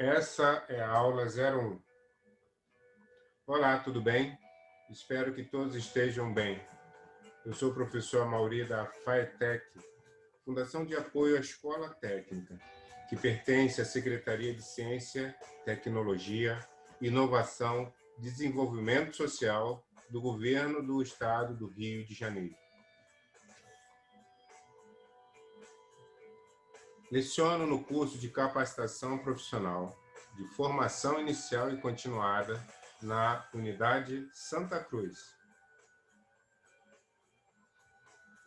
Essa é a aula 01. Olá, tudo bem? Espero que todos estejam bem. Eu sou o professor Amaury da FAETEC, Fundação de Apoio à Escola Técnica, que pertence à Secretaria de Ciência, Tecnologia, Inovação e Desenvolvimento Social do Governo do Estado do Rio de Janeiro. Leciono no curso de capacitação profissional de formação inicial e continuada na Unidade Santa Cruz.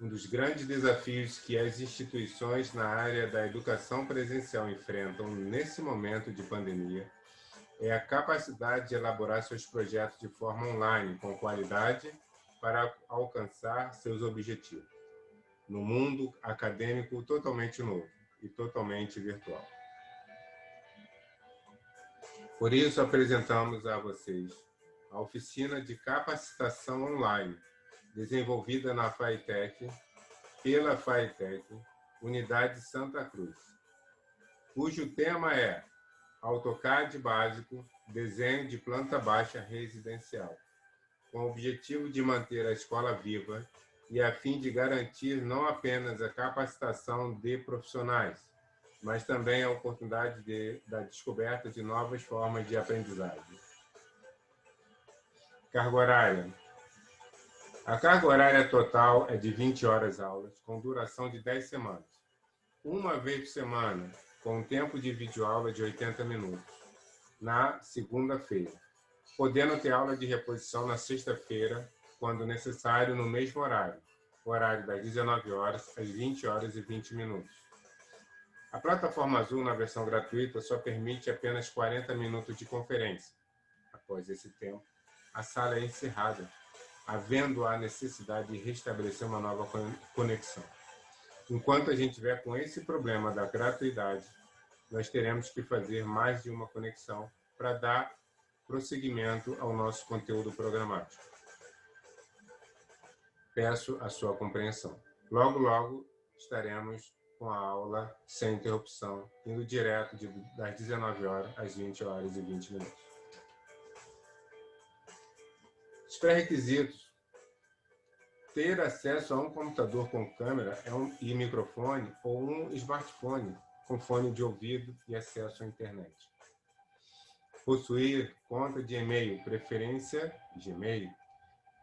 Um dos grandes desafios que as instituições na área da educação presencial enfrentam nesse momento de pandemia é a capacidade de elaborar seus projetos de forma online, com qualidade, para alcançar seus objetivos, no mundo acadêmico totalmente novo e totalmente virtual. Por isso, apresentamos a vocês a oficina de capacitação online, desenvolvida na FAETEC, pela FAETEC, Unidade Santa Cruz, cujo tema é AutoCAD básico, desenho de planta baixa residencial, com o objetivo de manter a escola viva e a fim de garantir não apenas a capacitação de profissionais, mas também a oportunidade da descoberta de novas formas de aprendizagem. Carga horária. A carga horária total é de 20 horas aulas, com duração de 10 semanas. Uma vez por semana, com um tempo de videoaula de 80 minutos, na segunda-feira, podendo ter aula de reposição na sexta-feira, quando necessário, no mesmo horário, das 19 horas às 20 horas e 20 minutos. A plataforma Zoom, na versão gratuita, só permite apenas 40 minutos de conferência. Após esse tempo, a sala é encerrada, havendo a necessidade de restabelecer uma nova conexão. Enquanto a gente estiver com esse problema da gratuidade, nós teremos que fazer mais de uma conexão para dar prosseguimento ao nosso conteúdo programático. Peço a sua compreensão. Logo, logo, estaremos com a aula sem interrupção, indo direto das 19 horas às 20 horas e 20 minutos. Os pré-requisitos: ter acesso a um computador com câmera e microfone ou um smartphone com fone de ouvido e acesso à internet. Possuir conta de e-mail, preferência Gmail.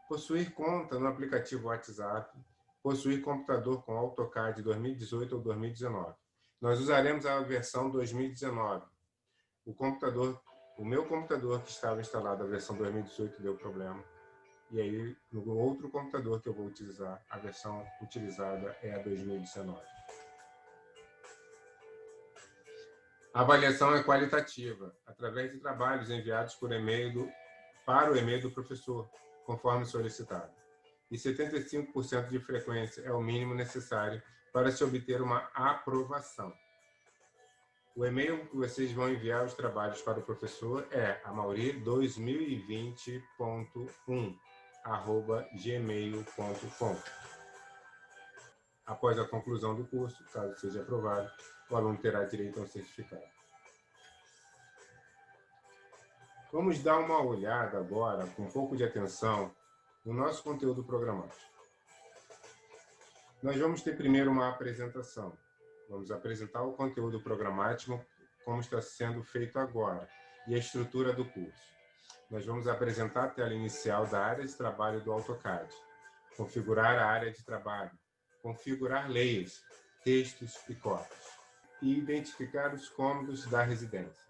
Possuir conta no aplicativo WhatsApp. Possuir computador com AutoCAD 2018 ou 2019. Nós usaremos a versão 2019. O meu computador que estava instalado a versão 2018 deu problema. E aí, no outro computador que eu vou utilizar, a versão utilizada é a 2019. A avaliação é qualitativa, através de trabalhos enviados para o e-mail do professor, conforme solicitado. E 75% de frequência é o mínimo necessário para se obter uma aprovação. O e-mail que vocês vão enviar os trabalhos para o professor é amaury2020.1@gmail.com. Após a conclusão do curso, caso seja aprovado, o aluno terá direito a um certificado. Vamos dar uma olhada agora, com um pouco de atenção, no nosso conteúdo programático. Nós vamos ter primeiro uma apresentação. Vamos apresentar o conteúdo programático como está sendo feito agora e a estrutura do curso. Nós vamos apresentar a tela inicial da área de trabalho do AutoCAD, configurar a área de trabalho, configurar layers, textos e cortes, e identificar os cômodos da residência,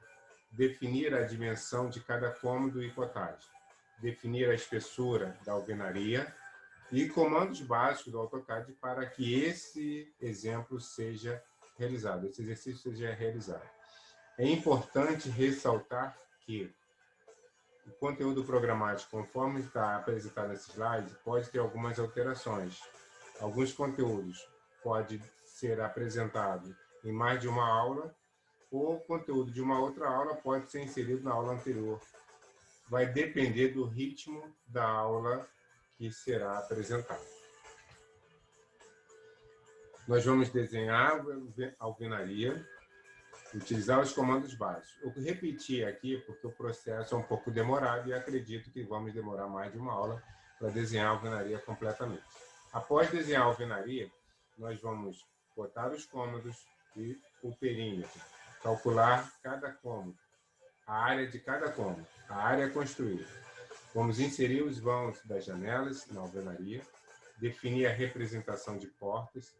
definir a dimensão de cada cômodo e cotagem, definir a espessura da alvenaria e comandos básicos do AutoCAD para que esse exemplo seja realizado, esse exercício seja realizado. É importante ressaltar que o conteúdo programático, conforme está apresentado nesse slide, pode ter algumas alterações. Alguns conteúdos podem ser apresentados em mais de uma aula, ou o conteúdo de uma outra aula pode ser inserido na aula anterior. Vai depender do ritmo da aula que será apresentada. Nós vamos desenhar a alvenaria, Utilizar os comandos básicos. Eu repeti aqui porque o processo é um pouco demorado e acredito que vamos demorar mais de uma aula para desenhar a alvenaria completamente. Após desenhar a alvenaria, nós vamos botar os cômodos e o perímetro, calcular cada cômodo, a área de cada cômodo, a área construída. Vamos inserir os vãos das janelas na alvenaria, definir a representação de portas,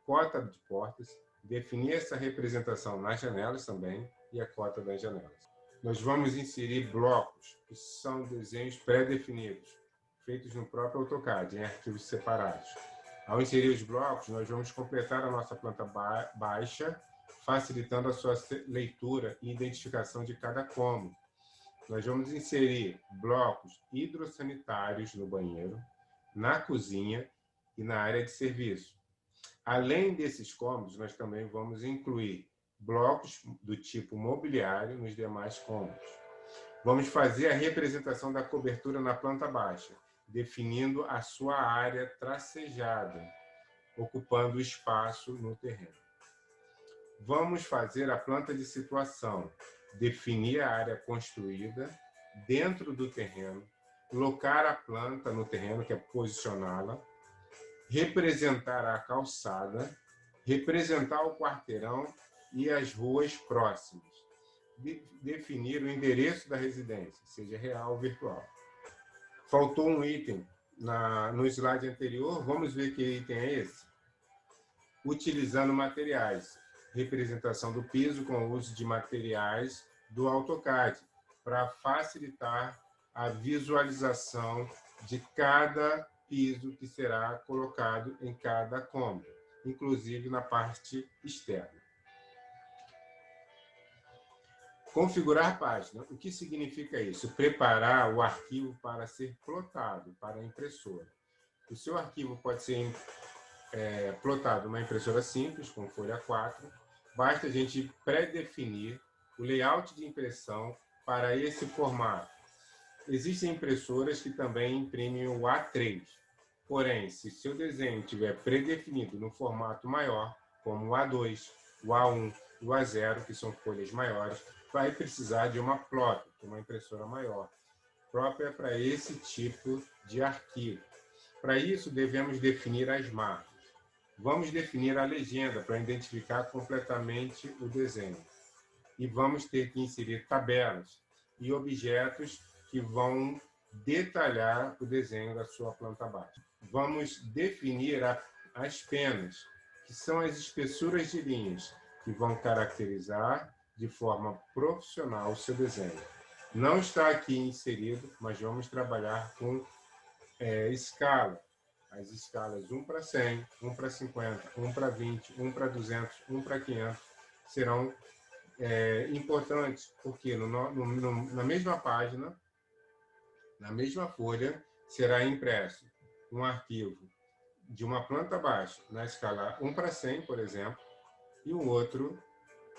cota de portas, definir essa representação nas janelas também e a cota das janelas. Nós vamos inserir blocos, que são desenhos pré-definidos, feitos no próprio AutoCAD, em arquivos separados. Ao inserir os blocos, nós vamos completar a nossa planta baixa, facilitando a sua leitura e identificação de cada cômodo. Nós vamos inserir blocos hidrossanitários no banheiro, na cozinha e na área de serviço. Além desses cômodos, nós também vamos incluir blocos do tipo mobiliário nos demais cômodos. Vamos fazer a representação da cobertura na planta baixa, definindo a sua área tracejada, ocupando o espaço no terreno. Vamos fazer a planta de situação, definir a área construída dentro do terreno, locar a planta no terreno, que é posicioná-la, representar a calçada, representar o quarteirão e as ruas próximas, definir o endereço da residência, seja real ou virtual. Faltou um item no slide anterior, vamos ver que item é esse? Utilizando materiais, representação do piso com o uso de materiais do AutoCAD, para facilitar a visualização de cada piso que será colocado em cada cômodo, inclusive na parte externa. Configurar página. O que significa isso? Preparar o arquivo para ser plotado para a impressora. O seu arquivo pode ser plotado numa impressora simples, com folha 4. Basta a gente pré-definir o layout de impressão para esse formato. Existem impressoras que também imprimem o A3. Porém, se seu desenho estiver predefinido no formato maior, como o A2, o A1 e o A0, que são folhas maiores, vai precisar de uma plotter, uma impressora maior, própria para esse tipo de arquivo. Para isso, devemos definir as marcas. Vamos definir a legenda para identificar completamente o desenho. E vamos ter que inserir tabelas e objetos que vão detalhar o desenho da sua planta baixa. Vamos definir as penas, que são as espessuras de linhas, que vão caracterizar de forma profissional o seu desenho. Não está aqui inserido, mas vamos trabalhar com escala. As escalas 1 para 100, 1 para 50, 1 para 20, 1 para 200, 1 para 500 serão importantes, porque na mesma página, na mesma folha, será impresso um arquivo de uma planta baixa na escala 1 para 100, por exemplo, e o outro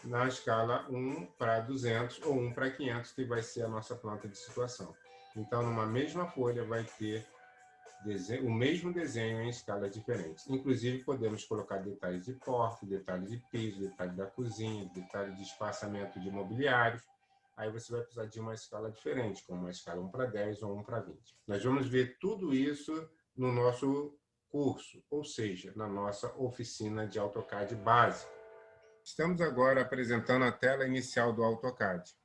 na escala 1 para 200 ou 1 para 500, que vai ser a nossa planta de situação. Então, numa mesma folha vai ter o mesmo desenho em escalas diferentes. Inclusive, podemos colocar detalhes de porta, detalhes de piso, detalhes da cozinha, detalhes de espaçamento de mobiliários. Aí você vai precisar de uma escala diferente, como uma escala 1 para 10 ou 1 para 20. Nós vamos ver tudo isso no nosso curso, ou seja, na nossa oficina de AutoCAD básica. Estamos agora apresentando a tela inicial do AutoCAD.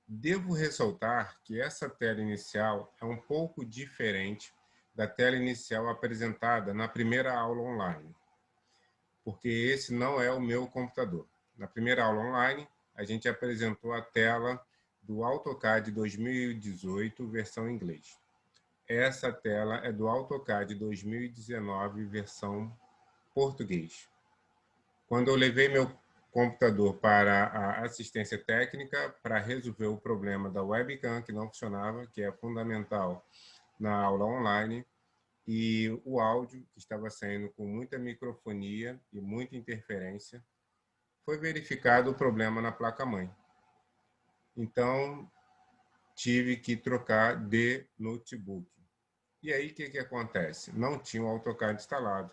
Devo ressaltar que essa tela inicial é um pouco diferente da tela inicial apresentada na primeira aula online, porque esse não é o meu computador. Na primeira aula online, a gente apresentou a tela do AutoCAD 2018, versão em inglês. Essa tela é do AutoCAD 2019, versão português. Quando eu levei meu computador para a assistência técnica para resolver o problema da webcam que não funcionava, que é fundamental na aula online, e o áudio, que estava saindo com muita microfonia e muita interferência, foi verificado o problema na placa-mãe. Então, tive que trocar de notebook. E aí, o que acontece? Não tinha o AutoCAD instalado.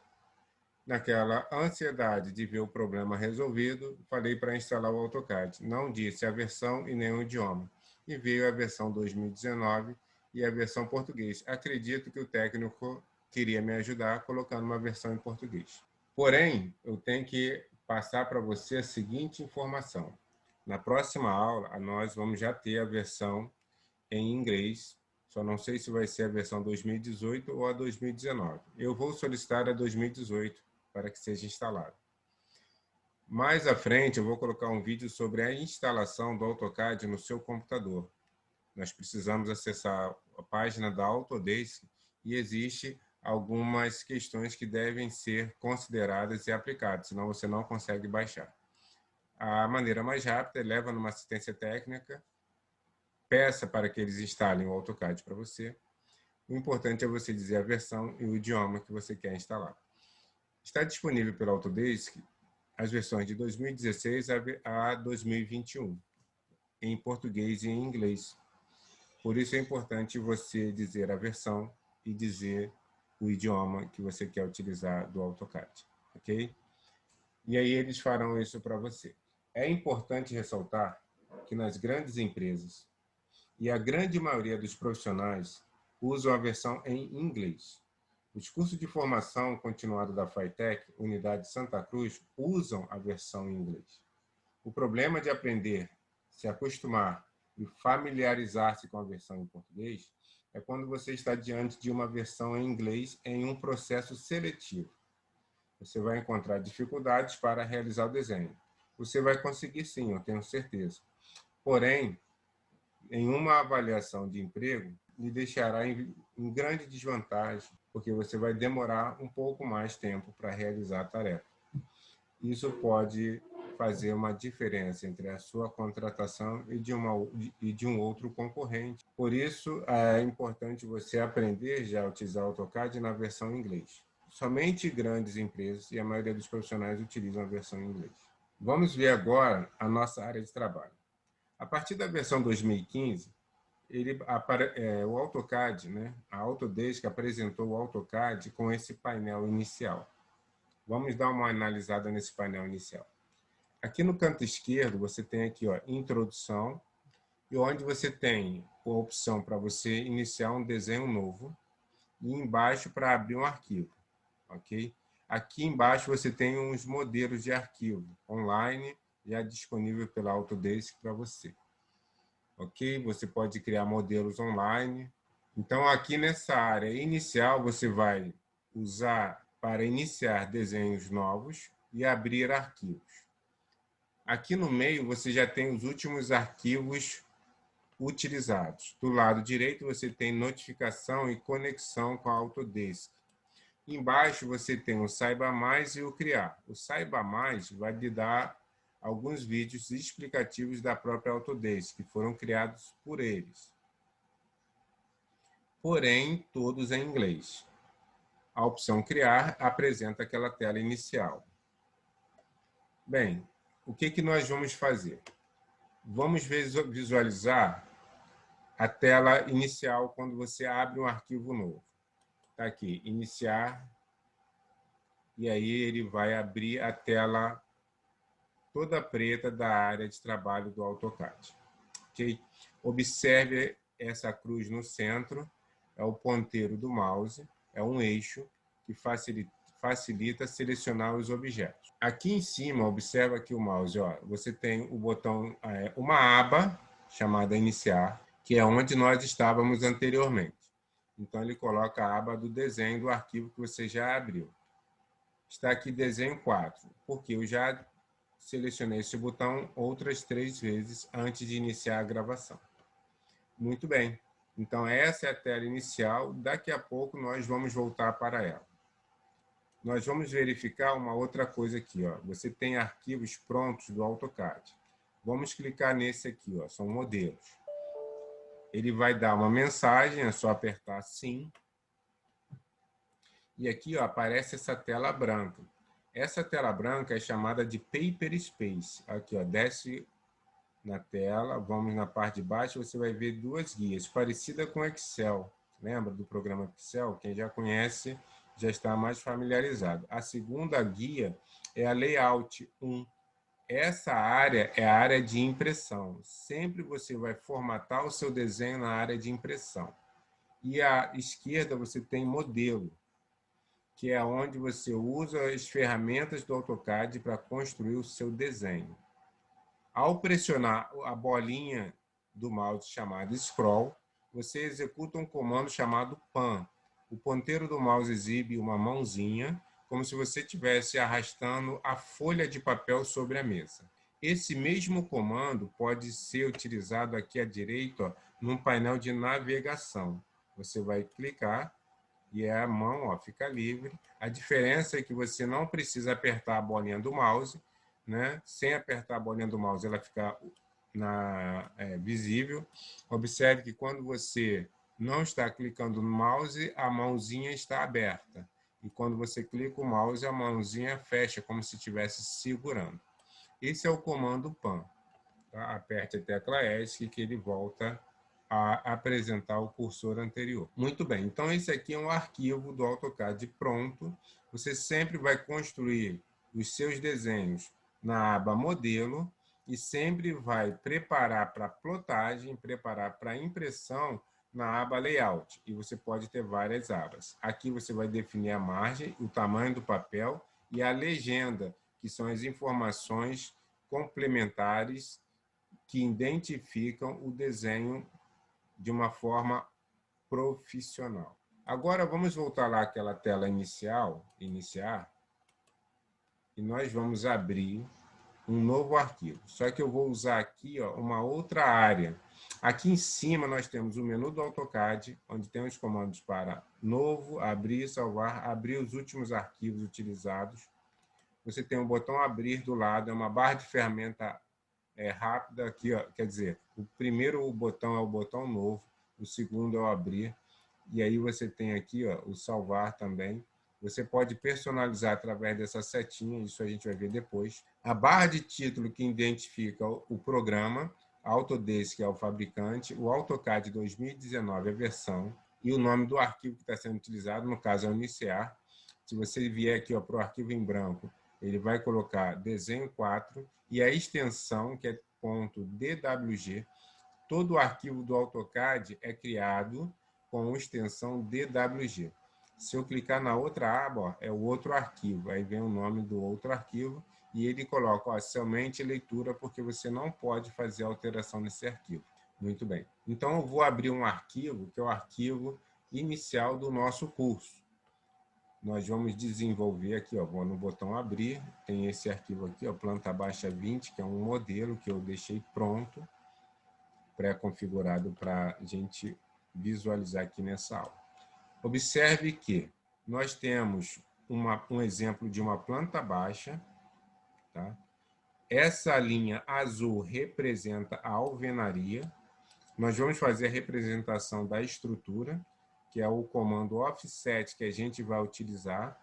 Naquela ansiedade de ver o problema resolvido, falei para instalar o AutoCAD. Não disse a versão e nem o idioma. E veio a versão 2019 e a versão português. Acredito que o técnico queria me ajudar colocando uma versão em português. Porém, eu tenho que passar para você a seguinte informação. Na próxima aula, nós vamos já ter a versão em inglês. Só não sei se vai ser a versão 2018 ou a 2019. Eu vou solicitar a 2018 para que seja instalado. Mais à frente, eu vou colocar um vídeo sobre a instalação do AutoCAD no seu computador. Nós precisamos acessar a página da Autodesk e existe algumas questões que devem ser consideradas e aplicadas, senão você não consegue baixar. A maneira mais rápida é leva numa assistência técnica, peça para que eles instalem o AutoCAD para você. O importante é você dizer a versão e o idioma que você quer instalar. Está disponível pela Autodesk as versões de 2016 a 2021, em português e em inglês. Por isso é importante você dizer a versão e dizer o idioma que você quer utilizar do AutoCAD, ok? E aí eles farão isso para você. É importante ressaltar que nas grandes empresas, e a grande maioria dos profissionais usam a versão em inglês. Os cursos de formação continuada da FITech, Unidade Santa Cruz, usam a versão em inglês. O problema de aprender, se acostumar e familiarizar-se com a versão em português é quando você está diante de uma versão em inglês em um processo seletivo. Você vai encontrar dificuldades para realizar o desenho. Você vai conseguir sim, eu tenho certeza. Porém, em uma avaliação de emprego, lhe deixará em grande desvantagem, porque você vai demorar um pouco mais tempo para realizar a tarefa. Isso pode fazer uma diferença entre a sua contratação e de um outro concorrente. Por isso, é importante você aprender já a utilizar o AutoCAD na versão em inglês. Somente grandes empresas e a maioria dos profissionais utilizam a versão em inglês. Vamos ver agora a nossa área de trabalho. A partir da versão 2015, o AutoCAD, né, a Autodesk apresentou o AutoCAD com esse painel inicial. Vamos dar uma analisada nesse painel inicial. Aqui no canto esquerdo, você tem aqui, ó, introdução, e onde você tem a opção para você iniciar um desenho novo, e embaixo para abrir um arquivo, ok? Aqui embaixo você tem uns modelos de arquivo online, já disponível pela Autodesk para você. Ok? Você pode criar modelos online. Então, aqui nessa área inicial, você vai usar para iniciar desenhos novos e abrir arquivos. Aqui no meio, você já tem os últimos arquivos utilizados. Do lado direito, você tem notificação e conexão com a Autodesk. Embaixo, você tem o Saiba Mais e o Criar. O Saiba Mais vai lhe dar alguns vídeos explicativos da própria Autodesk, que foram criados por eles. Porém, todos em inglês. A opção Criar apresenta aquela tela inicial. Bem, o que nós vamos fazer? Vamos visualizar a tela inicial quando você abre um arquivo novo. Está aqui, iniciar, e aí ele vai abrir a tela toda preta da área de trabalho do AutoCAD. Okay? Observe essa cruz no centro, é o ponteiro do mouse, é um eixo que facilita selecionar os objetos. Aqui em cima, observa aqui o mouse, ó, você tem o botão, uma aba chamada Iniciar, que é onde nós estávamos anteriormente. Então, ele coloca a aba do desenho do arquivo que você já abriu. Está aqui Desenho 4, porque eu já selecionei esse botão outras 3 vezes antes de iniciar a gravação. Muito bem. Então, essa é a tela inicial. Daqui a pouco, nós vamos voltar para ela. Nós vamos verificar uma outra coisa aqui, ó. Você tem arquivos prontos do AutoCAD. Vamos clicar nesse aqui, ó. São modelos. Ele vai dar uma mensagem, é só apertar sim. E aqui, ó, aparece essa tela branca. Essa tela branca é chamada de Paper Space. Aqui, ó, desce na tela, vamos na parte de baixo, você vai ver 2 guias, parecida com Excel. Lembra do programa Excel? Quem já conhece, já está mais familiarizado. A segunda guia é a Layout 1. Essa área é a área de impressão. Sempre você vai formatar o seu desenho na área de impressão. E à esquerda você tem modelo, que é onde você usa as ferramentas do AutoCAD para construir o seu desenho. Ao pressionar a bolinha do mouse chamada Scroll, você executa um comando chamado Pan. O ponteiro do mouse exibe uma mãozinha, como se você estivesse arrastando a folha de papel sobre a mesa. Esse mesmo comando pode ser utilizado aqui à direita, num painel de navegação. Você vai clicar e a mão fica livre. A diferença é que você não precisa apertar a bolinha do mouse, né? Sem apertar a bolinha do mouse, ela fica visível. Observe que quando você não está clicando no mouse, a mãozinha está aberta. E quando você clica o mouse, a mãozinha fecha, como se estivesse segurando. Esse é o comando PAN. Tá? Aperte a tecla ESC que ele volta a apresentar o cursor anterior. Muito bem, então esse aqui é um arquivo do AutoCAD pronto. Você sempre vai construir os seus desenhos na aba Modelo e sempre vai preparar para plotagem, preparar para impressão na aba Layout. E você pode ter várias abas. Aqui você vai definir a margem, o tamanho do papel e a legenda, que são as informações complementares que identificam o desenho de uma forma profissional. Agora vamos voltar lá àquela tela iniciar, e nós vamos abrir um novo arquivo. Só que eu vou usar aqui uma outra área. Aqui em cima nós temos o menu do AutoCAD, onde tem os comandos para novo, abrir, salvar, abrir os últimos arquivos utilizados. Você tem um botão abrir do lado, é uma barra de ferramenta rápida aqui, quer dizer, o primeiro botão é o botão novo, o segundo é o abrir, e aí você tem aqui o salvar também. Você pode personalizar através dessa setinha, isso a gente vai ver depois. A barra de título que identifica o programa, Autodesk, que é o fabricante, o AutoCAD 2019, a versão, e o nome do arquivo que está sendo utilizado, no caso é o iniciar. Se você vier aqui para o arquivo em branco, ele vai colocar desenho 4 e a extensão, que é .dwg. Todo o arquivo do AutoCAD é criado com extensão DWG. Se eu clicar na outra aba, é o outro arquivo. Aí vem o nome do outro arquivo e ele coloca somente leitura, porque você não pode fazer alteração nesse arquivo. Muito bem. Então, eu vou abrir um arquivo, que é o arquivo inicial do nosso curso. Nós vamos desenvolver aqui, vou no botão abrir, tem esse arquivo aqui, planta baixa 20, que é um modelo que eu deixei pronto, pré-configurado para a gente visualizar aqui nessa aula. Observe que nós temos um exemplo de uma planta baixa, tá? Essa linha azul representa a alvenaria. Nós vamos fazer a representação da estrutura, que é o comando offset que a gente vai utilizar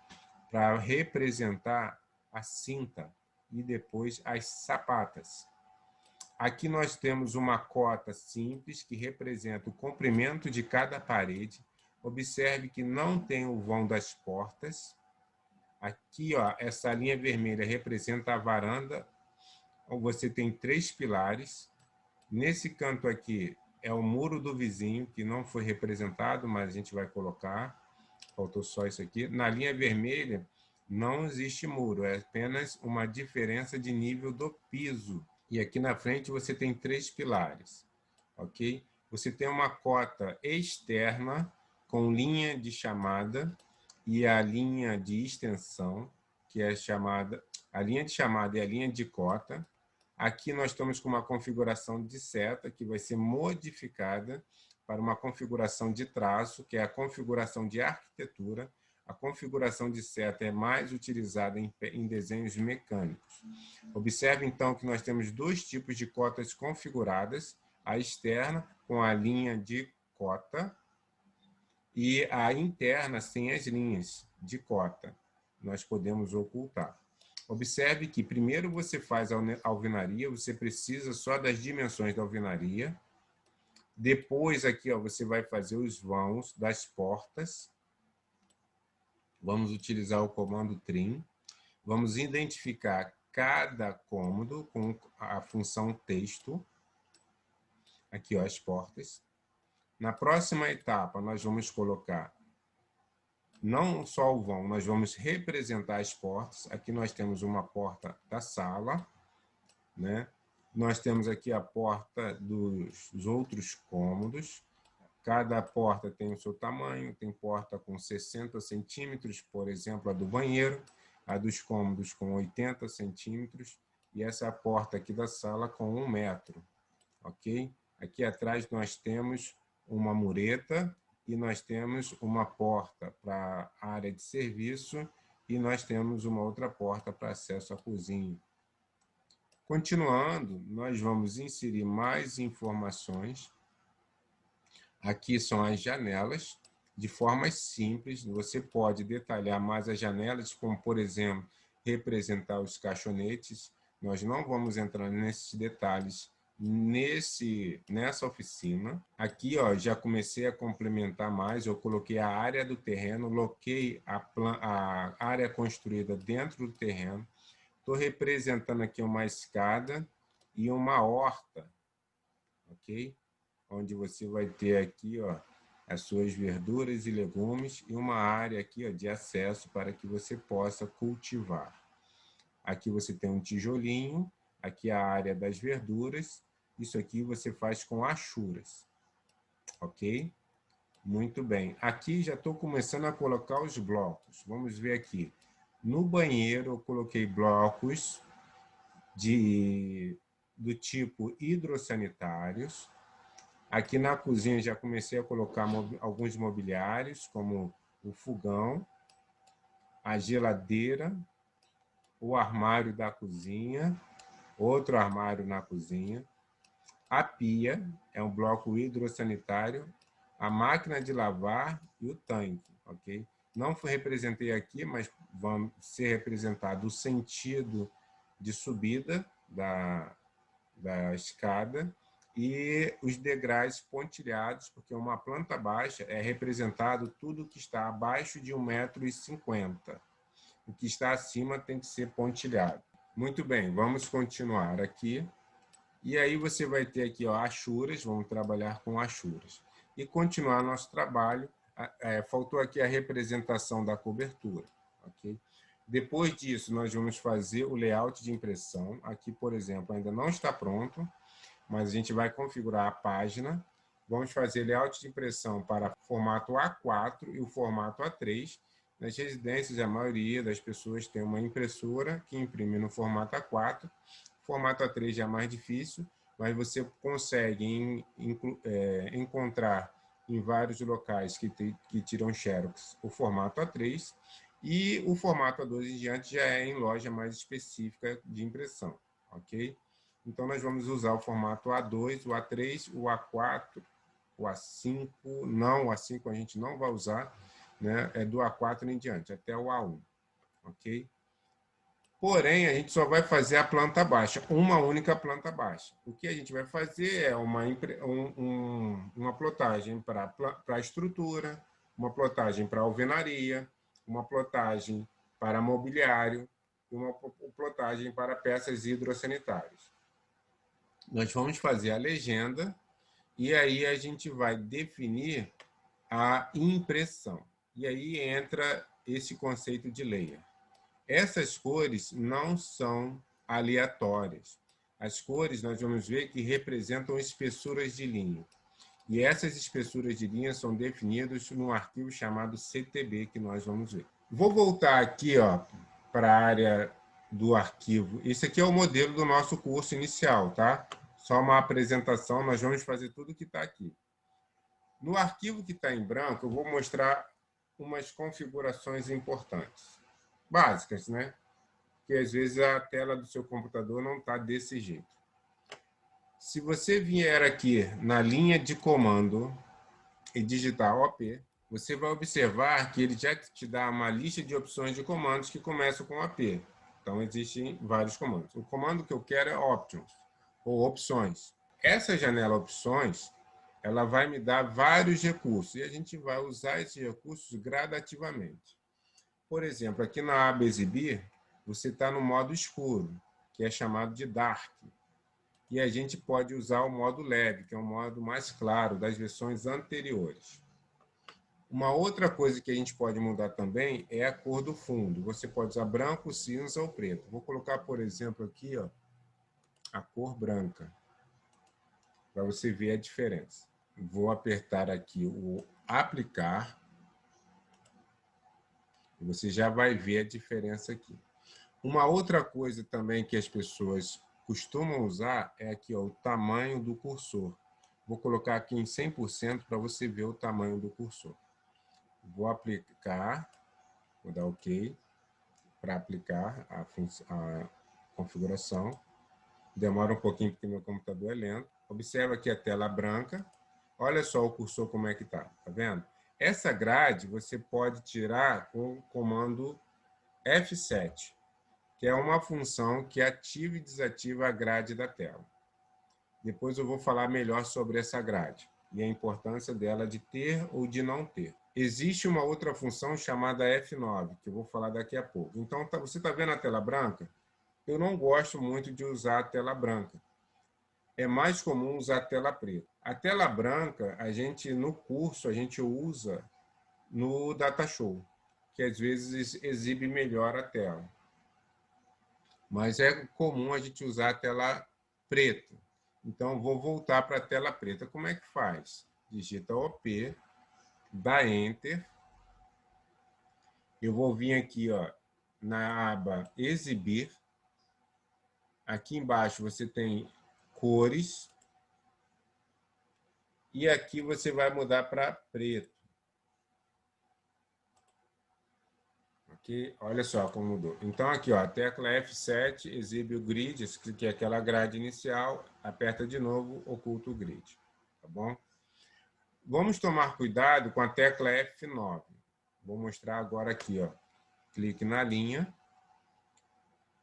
para representar a cinta e depois as sapatas. Aqui nós temos uma cota simples que representa o comprimento de cada parede. Observe que não tem o vão das portas. Aqui, essa linha vermelha representa a varanda. Você tem 3 pilares. Nesse canto aqui é o muro do vizinho, que não foi representado, mas a gente vai colocar. Faltou só isso aqui. Na linha vermelha não existe muro, é apenas uma diferença de nível do piso. E aqui na frente você tem 3 pilares, ok? Você tem uma cota externa com linha de chamada e a linha de extensão, que é chamada, a linha de chamada e a linha de cota. Aqui nós estamos com uma configuração de seta que vai ser modificada para uma configuração de traço, que é a configuração de arquitetura. A configuração de seta é mais utilizada em desenhos mecânicos. Observe, então, que nós temos 2 tipos de cotas configuradas, a externa, com a linha de cota, e a interna, sem as linhas de cota. Nós podemos ocultar. Observe que primeiro você faz a alvenaria, você precisa só das dimensões da alvenaria. Depois, aqui, você vai fazer os vãos das portas. Vamos utilizar o comando trim. Vamos identificar cada cômodo com a função texto. Aqui, ó, as portas. Na próxima etapa, nós vamos colocar não só o vão, nós vamos representar as portas. Aqui nós temos uma porta da sala, né? Nós temos aqui a porta dos outros cômodos. Cada porta tem o seu tamanho, tem porta com 60 centímetros, por exemplo, a do banheiro, a dos cômodos com 80 centímetros, e essa porta aqui da sala com 1 metro, ok? Aqui atrás nós temos uma mureta e nós temos uma porta para a área de serviço e nós temos uma outra porta para acesso à cozinha. Continuando, nós vamos inserir mais informações. Aqui são as janelas, de forma simples. Você pode detalhar mais as janelas, como, por exemplo, representar os caixonetes. Nós não vamos entrar nesses detalhes nessa oficina. Aqui, ó, já comecei a complementar mais. Eu coloquei a área do terreno, coloquei a área construída dentro do terreno. Estou representando aqui uma escada e uma horta, ok? Onde você vai ter aqui, ó, as suas verduras e legumes e uma área aqui, ó, de acesso para que você possa cultivar. Aqui você tem um tijolinho, aqui a área das verduras. Isso aqui você faz com achuras, ok? Muito bem. Aqui já estou começando a colocar os blocos. Vamos ver aqui. No banheiro eu coloquei blocos do tipo hidrossanitários. Aqui na cozinha já comecei a colocar alguns mobiliários, como o fogão, a geladeira, o armário da cozinha, outro armário na cozinha, a pia, é um bloco hidrossanitário, a máquina de lavar e o tanque, ok? Não representei aqui, mas vão ser representado o sentido de subida da escada e os degraus pontilhados, porque uma planta baixa é representado tudo que está abaixo de 1,50 m. O que está acima tem que ser pontilhado. Muito bem, vamos continuar aqui. E aí você vai ter aqui, ó, achuras, vamos trabalhar com achuras. E continuar nosso trabalho, faltou aqui a representação da cobertura, ok? Depois disso, nós vamos fazer o layout de impressão. Aqui, por exemplo, ainda não está pronto, mas a gente vai configurar a página. Vamos fazer layout de impressão para formato A4 e o formato A3. Nas residências, a maioria das pessoas tem uma impressora que imprime no formato A4. Formato A3 já é mais difícil, mas você consegue encontrar em vários locais que tiram xerox o formato A3, e o formato A2 em diante já é em loja mais específica de impressão, ok? Então, nós vamos usar o formato A2, o A3, o A4, o A5. Não, o A5 a gente não vai usar, né? É do A4 em diante, até o A1, ok? Porém, a gente só vai fazer a planta baixa, uma única planta baixa. O que a gente vai fazer é uma plotagem para a estrutura, uma plotagem para alvenaria, uma plotagem para mobiliário e uma plotagem para peças hidrossanitárias. Nós vamos fazer a legenda e aí a gente vai definir a impressão. E aí entra esse conceito de layer. Essas cores não são aleatórias. As cores, nós vamos ver que representam espessuras de linha. E essas espessuras de linha são definidas num arquivo chamado CTB, que nós vamos ver. Vou voltar aqui, ó, para a área do arquivo. Esse aqui é o modelo do nosso curso inicial, tá? Só uma apresentação, nós vamos fazer tudo que está aqui. No arquivo que está em branco, eu vou mostrar umas configurações importantes. Básicas, né? Porque às vezes a tela do seu computador não está desse jeito. Se você vier aqui na linha de comando e digitar OP, você vai observar que ele já te dá uma lista de opções de comandos que começam com OP. Então, existem vários comandos. O comando que eu quero é Options, ou opções. Essa janela opções, ela vai me dar vários recursos, e a gente vai usar esses recursos gradativamente. Por exemplo, aqui na aba exibir, você está no modo escuro, que é chamado de Dark. E a gente pode usar o modo leve, que é um modo mais claro das versões anteriores. Uma outra coisa que a gente pode mudar também é a cor do fundo. Você pode usar branco, cinza ou preto. Vou colocar, por exemplo, aqui ó, a cor branca, para você ver a diferença. Vou apertar aqui o aplicar. E você já vai ver a diferença aqui. Uma outra coisa também que as pessoas costumam usar é aqui ó, o tamanho do cursor. Vou colocar aqui em 100% para você ver o tamanho do cursor. Vou aplicar, vou dar OK para aplicar a configuração. Demora um pouquinho porque meu computador é lento. Observa aqui a tela branca. Olha só o cursor como é que está, tá vendo? Essa grade você pode tirar com o comando F7, que é uma função que ativa e desativa a grade da tela. Depois eu vou falar melhor sobre essa grade e a importância dela de ter ou de não ter. Existe uma outra função chamada F9, que eu vou falar daqui a pouco. Então, você está vendo a tela branca? Eu não gosto muito de usar a tela branca. É mais comum usar a tela preta. A tela branca, no curso, a gente usa no Datashow, que às vezes exibe melhor a tela. Mas é comum a gente usar a tela preta. Então, vou voltar para a tela preta. Como é que faz? Digita OP, dá Enter. Eu vou vir aqui ó, na aba Exibir. Aqui embaixo você tem cores. E aqui você vai mudar para preto. Aqui, olha só como mudou. Então, aqui, ó, a tecla F7 exibe o grid, que é aquela grade inicial, aperta de novo, oculta o grid. Tá bom? Vamos tomar cuidado com a tecla F9. Vou mostrar agora aqui, ó. Clique na linha,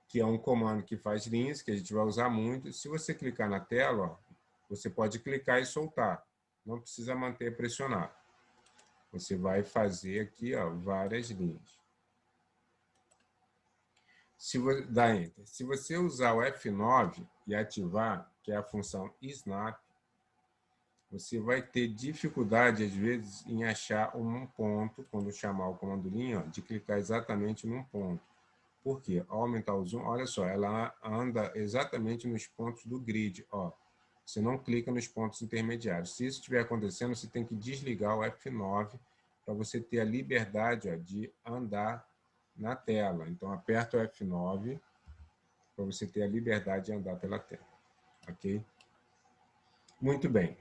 que é um comando que faz linhas, que a gente vai usar muito. Se você clicar na tela, ó, você pode clicar e soltar. Não precisa manter pressionado. Você vai fazer aqui ó, várias linhas. Dá Enter. Se você usar o F9 e ativar, que é a função Snap, você vai ter dificuldade, às vezes, em achar um ponto, quando chamar o comando linha, ó, de clicar exatamente num ponto. Por quê? Ao aumentar o zoom, olha só, ela anda exatamente nos pontos do grid. Ó. Você não clica nos pontos intermediários. Se isso estiver acontecendo, você tem que desligar o F9 para você ter a liberdade ó, de andar na tela. Então, aperta o F9 para você ter a liberdade de andar pela tela. Ok? Muito bem.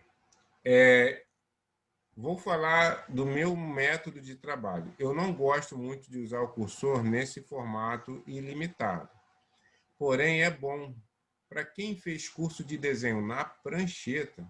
Vou falar do meu método de trabalho. Eu não gosto muito de usar o cursor nesse formato ilimitado. Porém, é bom. Para quem fez curso de desenho na prancheta,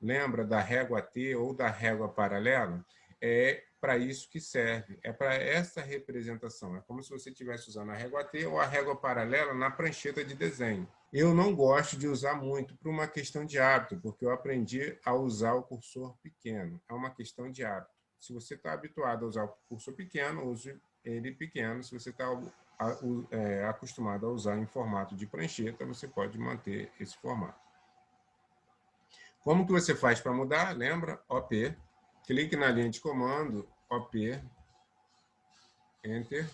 lembra da régua T ou da régua paralela? É para isso que serve. É para essa representação. É como se você estivesse usando a régua T ou a régua paralela na prancheta de desenho. Eu não gosto de usar muito por uma questão de hábito, porque eu aprendi a usar o cursor pequeno. É uma questão de hábito. Se você está habituado a usar o cursor pequeno, use ele pequeno. Se você está acostumado a usar em formato de prancheta, você pode manter esse formato. Como que você faz para mudar? Lembra? OP. Clique na linha de comando, OP, Enter.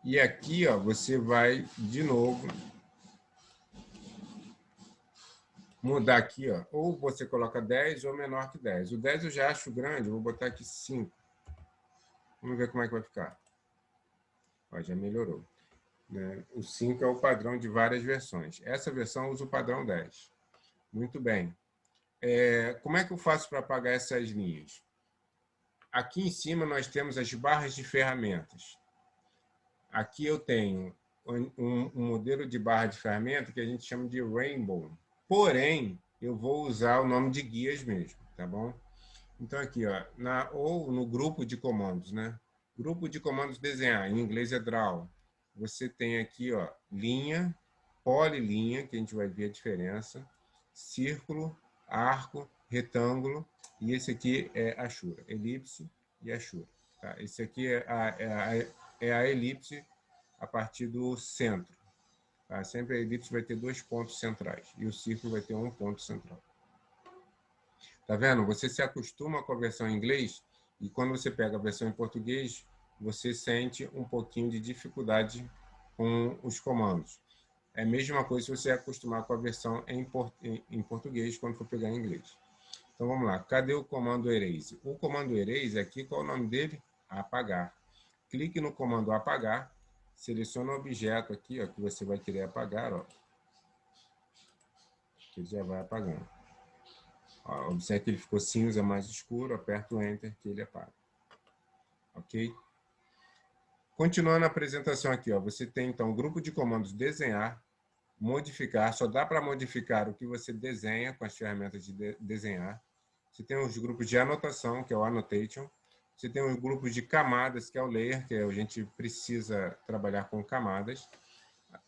E aqui ó, você vai, de novo, mudar aqui, ó, ou você coloca 10 ou menor que 10. O 10 eu já acho grande, eu vou botar aqui 5. Vamos ver como é que vai ficar. Ó, já melhorou. Né? O 5 é o padrão de várias versões. Essa versão usa o padrão 10. Muito bem. Como é que eu faço para apagar essas linhas? Aqui em cima nós temos as barras de ferramentas. Aqui eu tenho um modelo de barra de ferramenta que a gente chama de Rainbow. Porém, eu vou usar o nome de guias mesmo, tá bom? Então aqui, ó, ou no grupo de comandos, né? Grupo de comandos desenhar, em inglês é draw. Você tem aqui, ó, linha, polilinha, que a gente vai ver a diferença, círculo, arco, retângulo, e esse aqui é Ashura, elipse e Ashura. Tá? Esse aqui é a elipse a partir do centro. Tá? Sempre a elipse vai ter 2 pontos centrais e o círculo vai ter um ponto central. Tá vendo? Você se acostuma com a versão em inglês e quando você pega a versão em português, você sente um pouquinho de dificuldade com os comandos. É a mesma coisa se você acostumar com a versão em português quando for pegar em inglês. Então vamos lá. Cadê o comando erase? O comando erase aqui, qual é o nome dele? Apagar. Clique no comando apagar, seleciona o objeto aqui, ó, que você vai querer apagar, ó. Ele já vai apagando. Ó, observe que ele ficou cinza mais escuro, aperta o Enter que ele apaga. Ok? Continuando a apresentação aqui, ó, você tem então o grupo de comandos desenhar, modificar, só dá para modificar o que você desenha com as ferramentas de desenhar. Você tem os grupos de anotação, que é o Annotation. Você tem os grupos de camadas, que é o Layer, que a gente precisa trabalhar com camadas.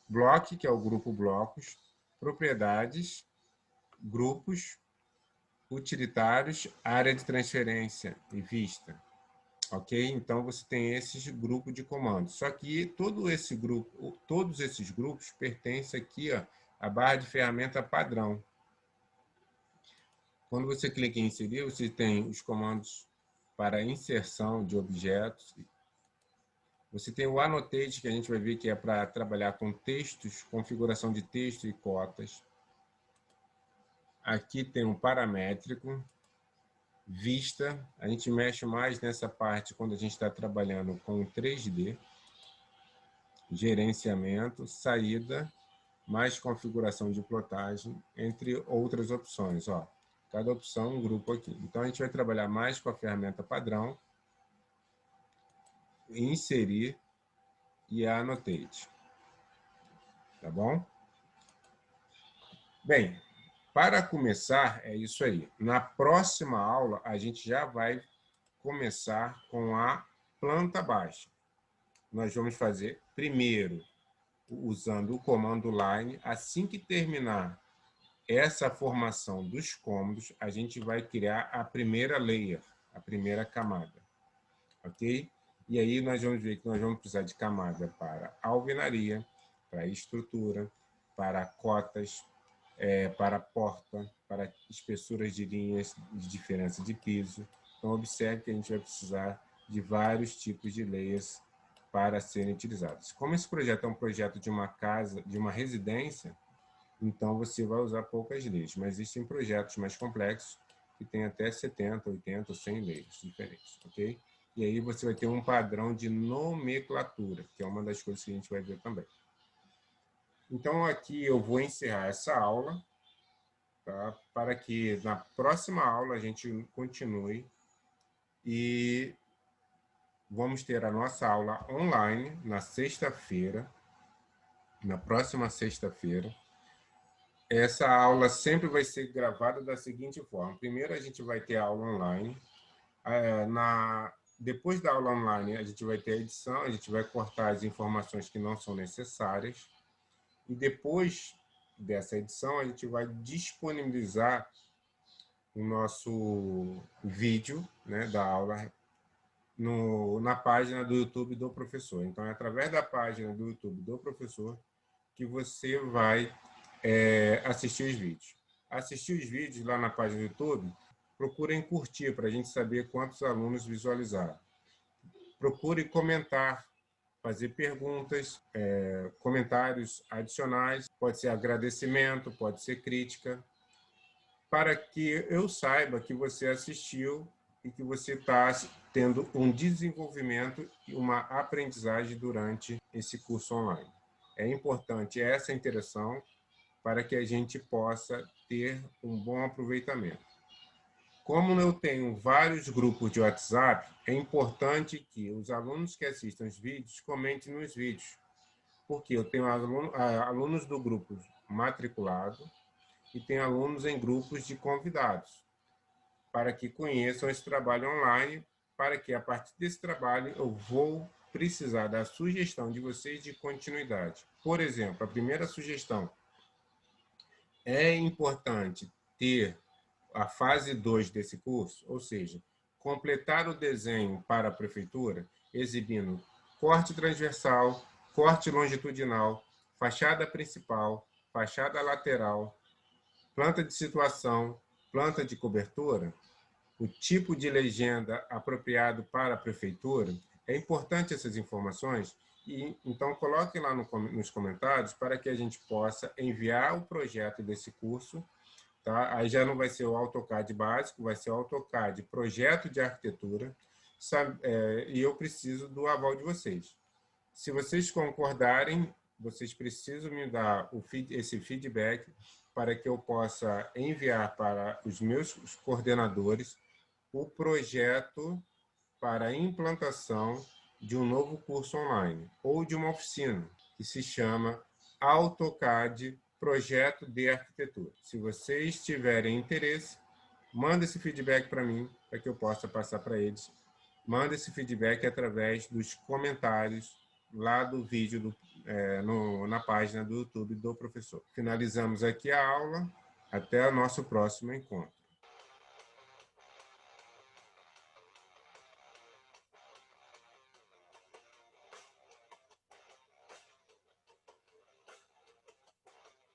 Block, que é o grupo blocos. Propriedades, grupos, utilitários, área de transferência e vista. Ok? Então, você tem esses grupos de comandos. Só que todos esses grupos pertencem aqui ó, à barra de ferramenta padrão. Quando você clica em inserir, você tem os comandos para inserção de objetos. Você tem o Annotate, que a gente vai ver que é para trabalhar com textos, configuração de texto e cotas. Aqui tem um paramétrico. Vista, a gente mexe mais nessa parte quando a gente está trabalhando com 3D. Gerenciamento, saída, mais configuração de plotagem, entre outras opções. Ó, cada opção um grupo aqui. Então, a gente vai trabalhar mais com a ferramenta padrão, inserir e annotate. Tá bom? Bem, para começar, é isso aí. Na próxima aula, a gente já vai começar com a planta baixa. Nós vamos fazer primeiro usando o comando line. Assim que terminar essa formação dos cômodos, a gente vai criar a primeira layer, a primeira camada. Ok? E aí nós vamos ver que nós vamos precisar de camada para alvenaria, para estrutura, para cotas, para porta, para espessuras de linhas de diferença de piso. Então, observe que a gente vai precisar de vários tipos de layers para serem utilizados. Como esse projeto é um projeto de uma casa, de uma residência, então você vai usar poucas layers, mas existem projetos mais complexos que tem até 70, 80, 100 layers diferentes, ok? E aí você vai ter um padrão de nomenclatura, que é uma das coisas que a gente vai ver também. Então, aqui eu vou encerrar essa aula, tá? Para que na próxima aula a gente continue e vamos ter a nossa aula online na sexta-feira, na próxima sexta-feira. Essa aula sempre vai ser gravada da seguinte forma. Primeiro, a gente vai ter a aula online. Depois da aula online, a gente vai ter a edição, a gente vai cortar as informações que não são necessárias. E depois dessa edição, a gente vai disponibilizar o nosso vídeo, né, da aula na página do YouTube do professor. Então, é através da página do YouTube do professor que você vai assistir os vídeos. Assistir os vídeos lá na página do YouTube, procurem curtir para a gente saber quantos alunos visualizaram. Procure comentar, fazer perguntas, comentários adicionais, pode ser agradecimento, pode ser crítica, para que eu saiba que você assistiu e que você está tendo um desenvolvimento e uma aprendizagem durante esse curso online. É importante essa interação para que a gente possa ter um bom aproveitamento. Como eu tenho vários grupos de WhatsApp, é importante que os alunos que assistam os vídeos comentem nos vídeos, porque eu tenho alunos do grupo matriculado e tenho alunos em grupos de convidados, para que conheçam esse trabalho online, para que a partir desse trabalho eu vou precisar da sugestão de vocês de continuidade. Por exemplo, a primeira sugestão: é importante ter a fase 2 desse curso, ou seja, completar o desenho para a prefeitura, exibindo corte transversal, corte longitudinal, fachada principal, fachada lateral, planta de situação, planta de cobertura, o tipo de legenda apropriado para a prefeitura. É importante essas informações, e então coloque lá nos comentários para que a gente possa enviar o projeto desse curso. Tá? Aí já não vai ser o AutoCAD básico, vai ser o AutoCAD projeto de arquitetura, e eu preciso do aval de vocês. Se vocês concordarem, vocês precisam me dar esse feedback para que eu possa enviar para os meus coordenadores o projeto para a implantação de um novo curso online ou de uma oficina que se chama AutoCAD Projeto de Arquitetura. Se vocês tiverem interesse, manda esse feedback para mim, para que eu possa passar para eles. Manda esse feedback através dos comentários lá do vídeo na página do YouTube do professor. Finalizamos aqui a aula. Até o nosso próximo encontro.